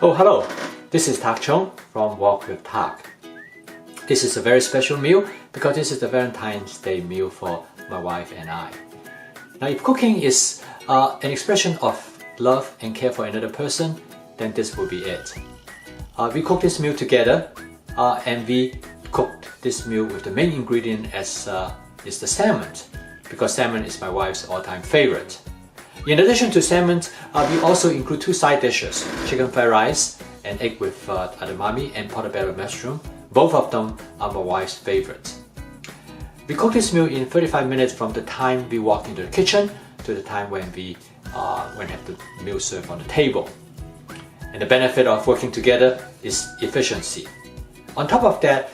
Oh, hello. This is Tak Chung from Walk with Tak. This is a very special meal because this is the Valentine's Day meal for my wife and I. Now, if cooking is an expression of love and care for another person, then this will be it. We cooked this meal together and we cooked this meal with the main ingredient as is the salmon, because salmon is my wife's all-time favorite. In addition to salmon, we also include two side dishes, chicken fried rice and egg with edamame and portabella mushroom. Both of them are my wife's favorite. We cook this meal in 35 minutes from the time we walk into the kitchen to the time when we have the meal served on the table. And the benefit of working together is efficiency. On top of that,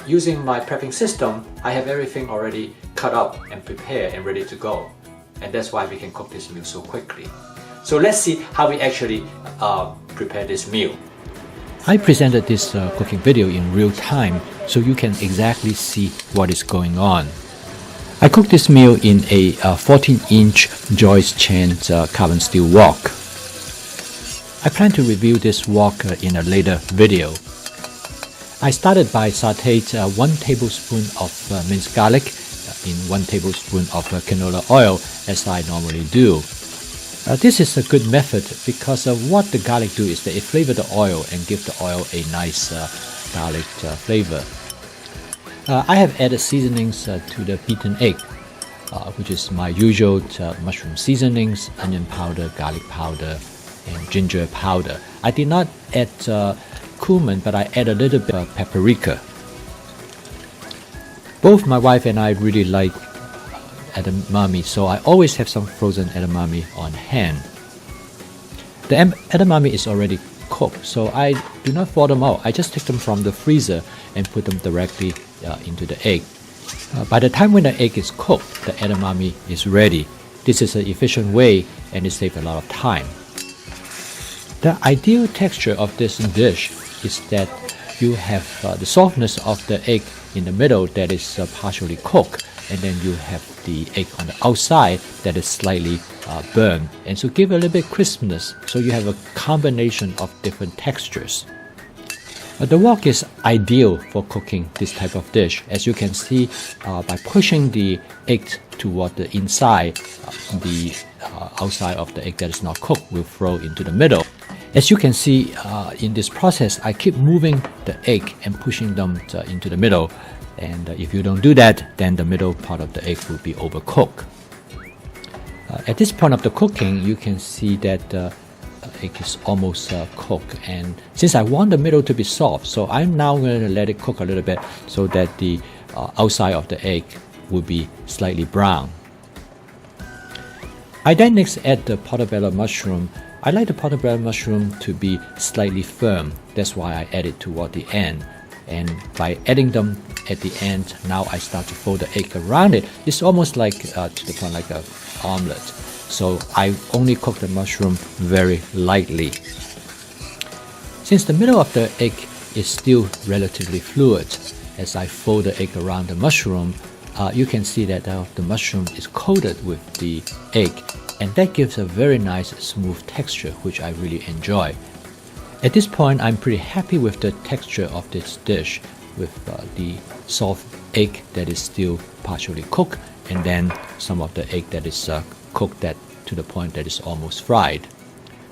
using my prepping system, I have everything already cut up and prepared and ready to go. And that's why we can cook this meal so quickly. So let's see how we actually prepare this meal. I presented this cooking video in real time so you can exactly see what is going on. I cooked this meal in a 14-inch Joyce Chen's carbon steel wok. I plan to review this wok in a later video. I started by sauteing 1 tablespoon of minced garlic in 1 tablespoon of canola oil as I normally do. This is a good method because what the garlic do is that it flavors the oil and gives the oil a nice garlic flavor. I have added seasonings to the beaten egg, which is my usual mushroom seasonings, onion powder, garlic powder, and ginger powder. I did not add cumin, but I add a little bit of paprika. Both my wife and I really like edamame, so I always have some frozen edamame on hand. The edamame is already cooked, so I do not thaw them out. I just take them from the freezer and put them directly into the egg. By the time when the egg is cooked, the edamame is ready. This is an efficient way and it saves a lot of time. The ideal texture of this dish is that you have the softness of the egg in the middle that is partially cooked, and then you have the egg on the outside that is slightly burned, and so give a little bit crispness, so you have a combination of different textures. The wok is ideal for cooking this type of dish. As you can see, by pushing the egg toward the inside, the outside of the egg that is not cooked will flow into the middle. As you can see in this process, I keep moving the egg and pushing them into the middle. And if you don't do that, then the middle part of the egg will be overcooked. At this point of the cooking, you can see that the egg is almost cooked. And since I want the middle to be soft, so I'm now going to let it cook a little bit so that the outside of the egg will be slightly brown. I then next add the portabella mushroom. I like the portabella mushroom to be slightly firm. That's why I add it toward the end. And by adding them at the end, now I start to fold the egg around it. It's almost like to the point like an omelette. So I only cook the mushroom very lightly. Since the middle of the egg is still relatively fluid, as I fold the egg around the mushroom, you can see that the mushroom is coated with the egg, and that gives a very nice smooth texture, which I really enjoy. At this point, I'm pretty happy with the texture of this dish, with the soft egg that is still partially cooked, and then some of the egg that is cooked to the point that is almost fried.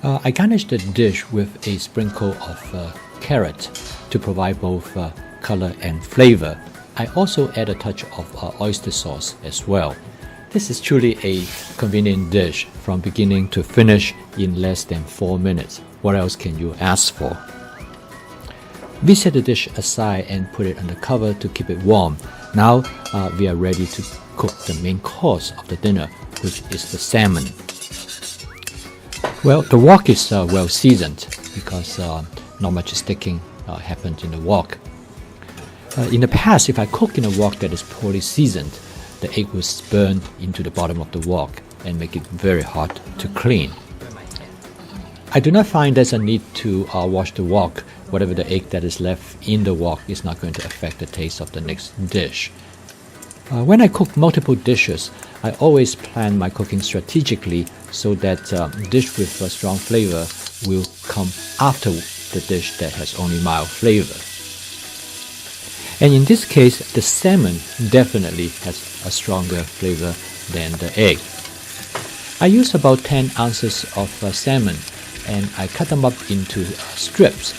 I garnish the dish with a sprinkle of carrot to provide both color and flavor. I also add a touch of oyster sauce as well. This is truly a convenient dish from beginning to finish in less than 4 minutes. What else can you ask for? We set the dish aside and put it on the cover to keep it warm. Now we are ready to cook the main course of the dinner, which is the salmon. Well, the wok is well seasoned because not much sticking happened in the wok. In the past, if I cook in a wok that is poorly seasoned, the egg will burn into the bottom of the wok and make it very hard to clean. I do not find there's a need to wash the wok. Whatever the egg that is left in the wok is not going to affect the taste of the next dish. When I cook multiple dishes, I always plan my cooking strategically so that dish with a strong flavor will come after the dish that has only mild flavor. And in this case, the salmon definitely has a stronger flavor than the egg. I use about 10 ounces of salmon, and I cut them up into strips.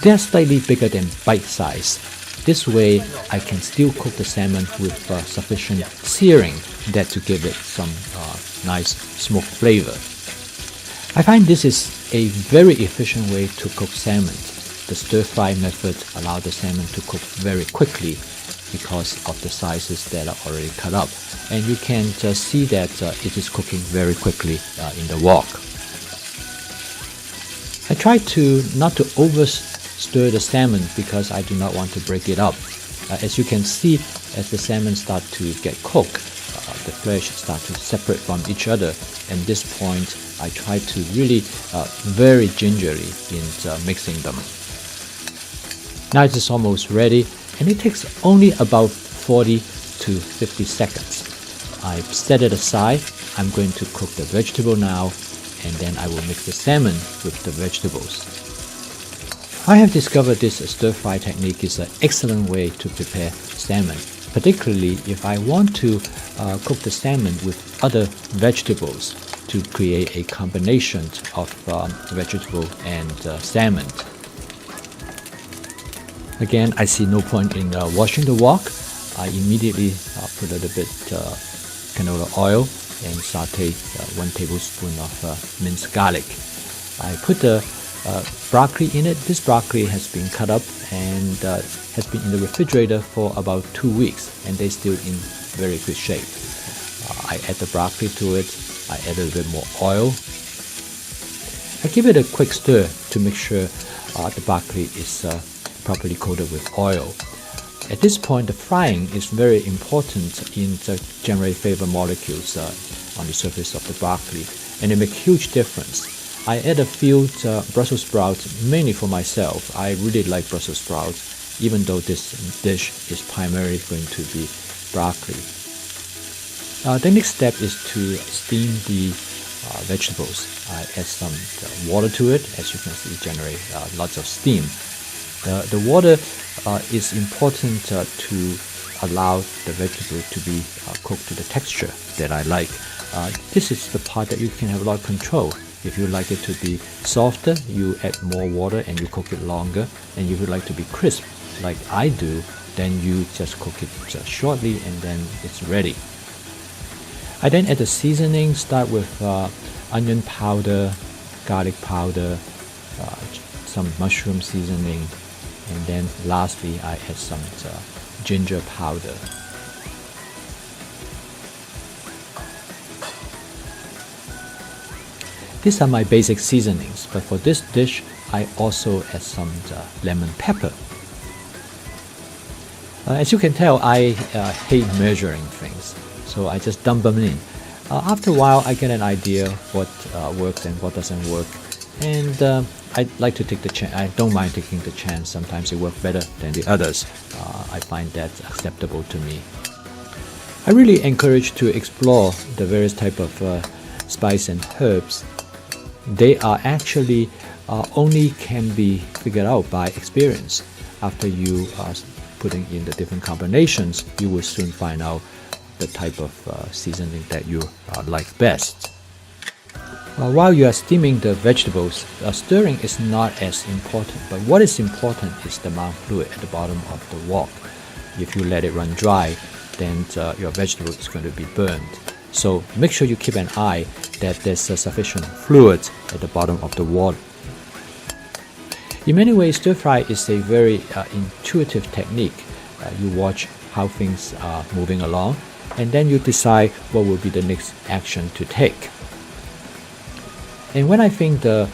They are slightly bigger than bite size. This way, I can still cook the salmon with sufficient searing that to give it some nice smoked flavor. I find this is a very efficient way to cook salmon. The stir-fry method allows the salmon to cook very quickly because of the sizes that are already cut up. And you can see that it is cooking very quickly in the wok. I try not to over stir the salmon because I do not want to break it up. As you can see, as the salmon start to get cooked, the flesh start to separate from each other. And this point, I try to really very gingerly in mixing them. Now it is almost ready, and it takes only about 40 to 50 seconds. I set it aside. I'm going to cook the vegetable now, and then I will mix the salmon with the vegetables. I have discovered this stir-fry technique is an excellent way to prepare salmon, particularly if I want to cook the salmon with other vegetables to create a combination of vegetable and salmon. Again, I see no point in washing the wok. I immediately put a little bit canola oil and saute 1 tablespoon of minced garlic. I put the broccoli in it. This broccoli has been cut up and has been in the refrigerator for about 2 weeks, and they're still in very good shape. I add the broccoli to it. I add a little bit more oil. I give it a quick stir to make sure the broccoli is properly coated with oil. At this point, the frying is very important in generating flavor molecules on the surface of the broccoli, and it makes a huge difference. I add a few Brussels sprouts mainly for myself. I really like Brussels sprouts, even though this dish is primarily going to be broccoli. The next step is to steam the vegetables. I add some water to it. As you can see, it generates lots of steam. The water is important to allow the vegetable to be cooked to the texture that I like. This is the part that you can have a lot of control. If you like it to be softer, you add more water and you cook it longer. And if you like to be crisp, like I do, then you just cook it shortly and then it's ready. I then add the seasoning. Start with onion powder, garlic powder, some mushroom seasoning, and then lastly I add some ginger powder. These are my basic seasonings, but for this dish I also add some lemon pepper. As you can tell, I hate measuring things, so I just dump them in. After a while I get an idea what works and what doesn't work, and I like to take the chance. I don't mind taking the chance. Sometimes it works better than the others. I find that acceptable to me. I really encourage to explore the various type of spice and herbs. They are actually only can be figured out by experience. After you putting in the different combinations, you will soon find out the type of seasoning that you like best. While you are steaming the vegetables, stirring is not as important, but what is important is the amount of fluid at the bottom of the wok. If you let it run dry, then your vegetable is going to be burned. So make sure you keep an eye that there's sufficient fluid at the bottom of the wok. In many ways, stir fry is a very intuitive technique. You watch how things are moving along, and then you decide what will be the next action to take. And when I think the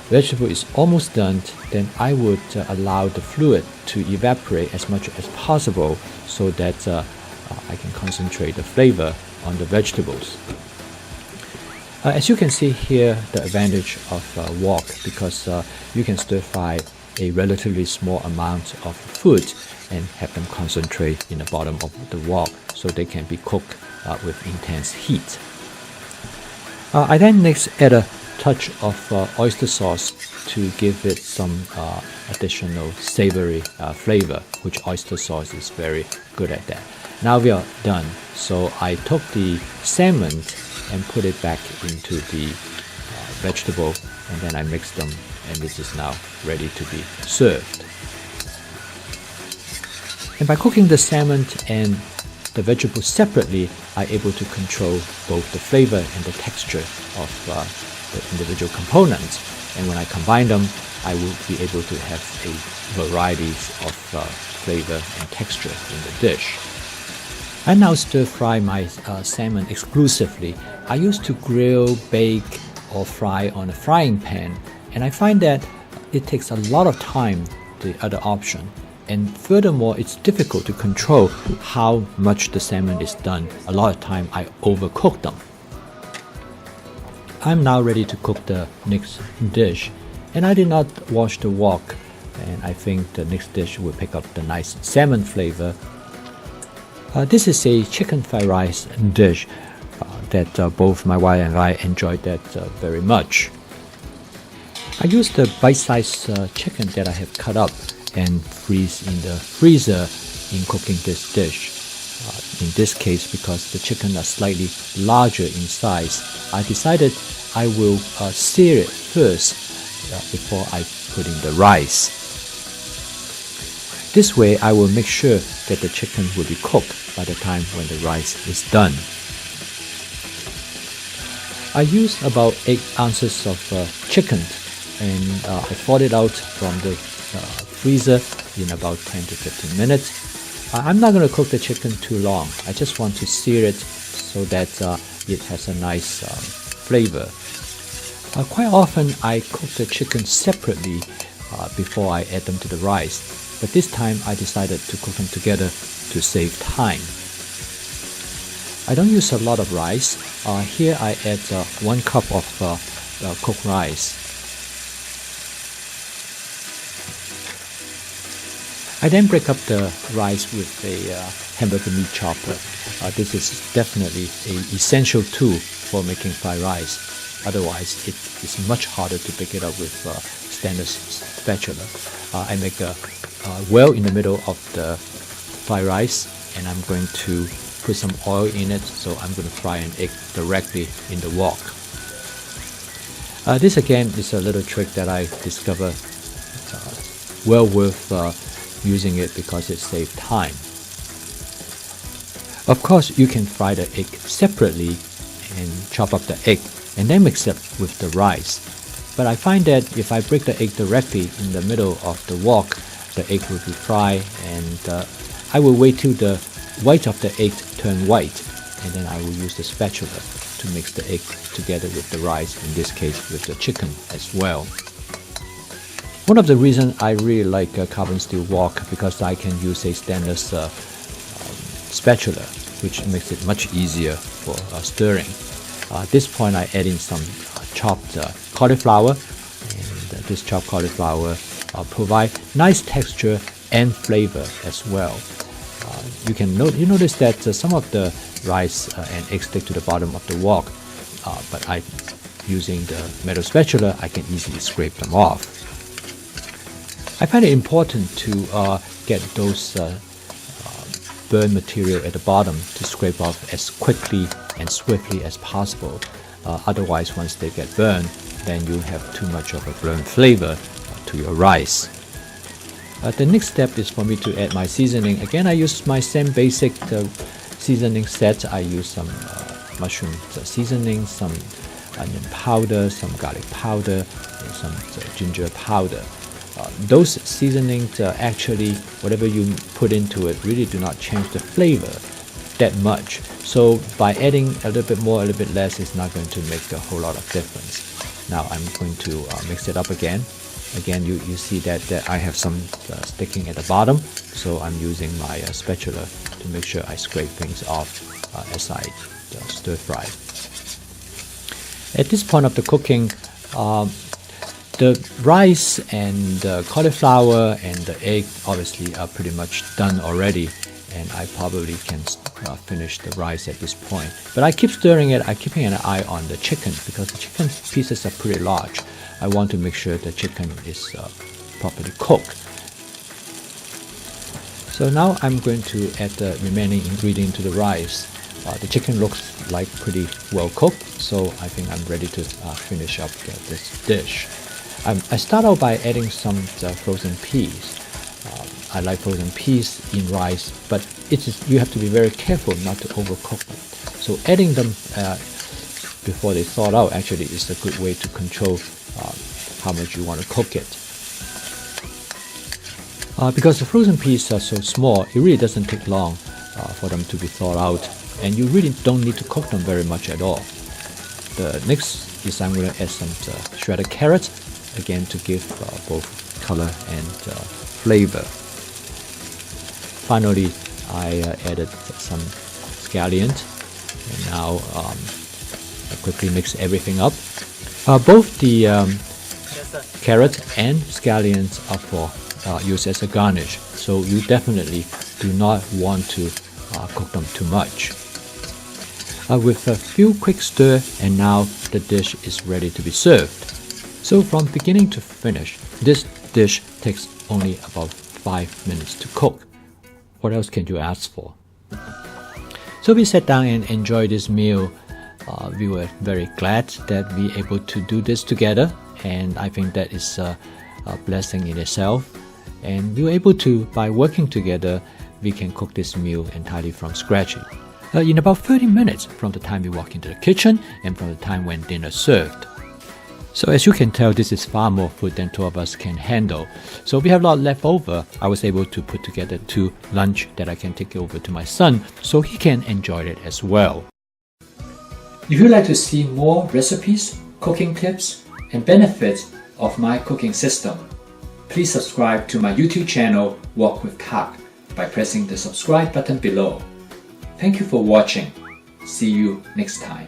vegetable is almost done, then I would allow the fluid to evaporate as much as possible so that I can concentrate the flavor on the vegetables. As you can see here, the advantage of wok, because you can stir fry a relatively small amount of food and have them concentrate in the bottom of the wok so they can be cooked with intense heat. I then next add a touch of oyster sauce to give it some additional savory flavor, which oyster sauce is very good at that. Now we are done. So I took the salmon and put it back into the vegetable, and then I mixed them, and this is now ready to be served. And by cooking the salmon and the vegetables separately, I'm able to control both the flavor and the texture of the individual components. And when I combine them, I will be able to have a variety of flavor and texture in the dish. I now stir fry my salmon exclusively. I used to grill, bake, or fry on a frying pan, and I find that it takes a lot of time, the other option. And furthermore, it's difficult to control how much the salmon is done. A lot of time I overcook them. I'm now ready to cook the next dish, and I did not wash the wok, and I think the next dish will pick up the nice salmon flavor. This is a chicken fried rice dish that both my wife and I enjoyed that very much. I used the bite-sized chicken that I have cut up and freeze in the freezer in cooking this dish. In this case, because the chicken are slightly larger in size, I decided I will sear it first before I put in the rice. This way I will make sure that the chicken will be cooked by the time when the rice is done. I used about 8 ounces of chicken, and I thawed it out from the freezer in about 10 to 15 minutes. I'm not going to cook the chicken too long. I just want to sear it so that it has a nice flavor. Quite often I cook the chicken separately before I add them to the rice, but this time I decided to cook them together to save time. I don't use a lot of rice. Here I add 1 cup of cooked rice. I then break up the rice with a hamburger meat chopper. This is definitely an essential tool for making fried rice. Otherwise, it is much harder to pick it up with standard spatula. I make a well in the middle of the fried rice, and I'm going to put some oil in it, so I'm going to fry an egg directly in the wok. This again is a little trick that I discovered, well worth using it because it saves time. Of course, you can fry the egg separately and chop up the egg and then mix it with the rice. But I find that if I break the egg directly in the middle of the wok, the egg will be fried, and I will wait till the white of the egg turn white, and then I will use the spatula to mix the egg together with the rice, in this case with the chicken as well. One of the reasons I really like a carbon steel wok because I can use a stainless spatula, which makes it much easier for stirring. At this point I add in some chopped cauliflower, and this chopped cauliflower provide nice texture and flavor as well. You notice that some of the rice and eggs stick to the bottom of the wok, but using the metal spatula I can easily scrape them off. I find it important to get those burn material at the bottom to scrape off as quickly and swiftly as possible. Otherwise, once they get burned, then you have too much of a burnt flavor to your rice. The next step is for me to add my seasoning. Again, I use my same basic seasoning set. I use some mushroom seasoning, some onion powder, some garlic powder, and some ginger powder. Those seasonings actually, whatever you put into it, really do not change the flavor that much. So by adding a little bit more, a little bit less, is not going to make a whole lot of difference. Now I'm going to mix it up again. Again, you see that I have some sticking at the bottom, so I'm using my spatula to make sure I scrape things off as I stir fry. At this point of the cooking, the rice and the cauliflower and the egg obviously are pretty much done already, and I probably can finish the rice at this point. But I keep stirring it. I'm keeping an eye on the chicken because the chicken pieces are pretty large. I want to make sure the chicken is properly cooked. So now I'm going to add the remaining ingredient to the rice. The chicken looks like pretty well cooked, so I think I'm ready to finish up this dish. I start out by adding some frozen peas. I like frozen peas in rice, but you have to be very careful not to overcook them. So adding them before they thaw out actually is a good way to control how much you want to cook it. Because the frozen peas are so small, it really doesn't take long for them to be thawed out, and you really don't need to cook them very much at all. The next is I'm going to add some shredded carrots, again to give both color and flavor. Finally, I added some scallions, and now I quickly mix everything up. Both the carrots and scallions are for use as a garnish, so you definitely do not want to cook them too much. With a few quick stir, and now the dish is ready to be served. So from beginning to finish, this dish takes only about 5 minutes to cook. What else can you ask for? So we sat down and enjoyed this meal. We were very glad that we were able to do this together, and I think that is a blessing in itself. And we were able to, by working together, we can cook this meal entirely from scratch in about 30 minutes from the time we walk into the kitchen and from the time when dinner is served. So as you can tell, this is far more food than two of us can handle. So we have a lot left over. I was able to put together 2 lunch that I can take over to my son so he can enjoy it as well. If you'd like to see more recipes, cooking tips, and benefits of my cooking system, please subscribe to my YouTube channel, Walk with Tak, by pressing the subscribe button below. Thank you for watching. See you next time.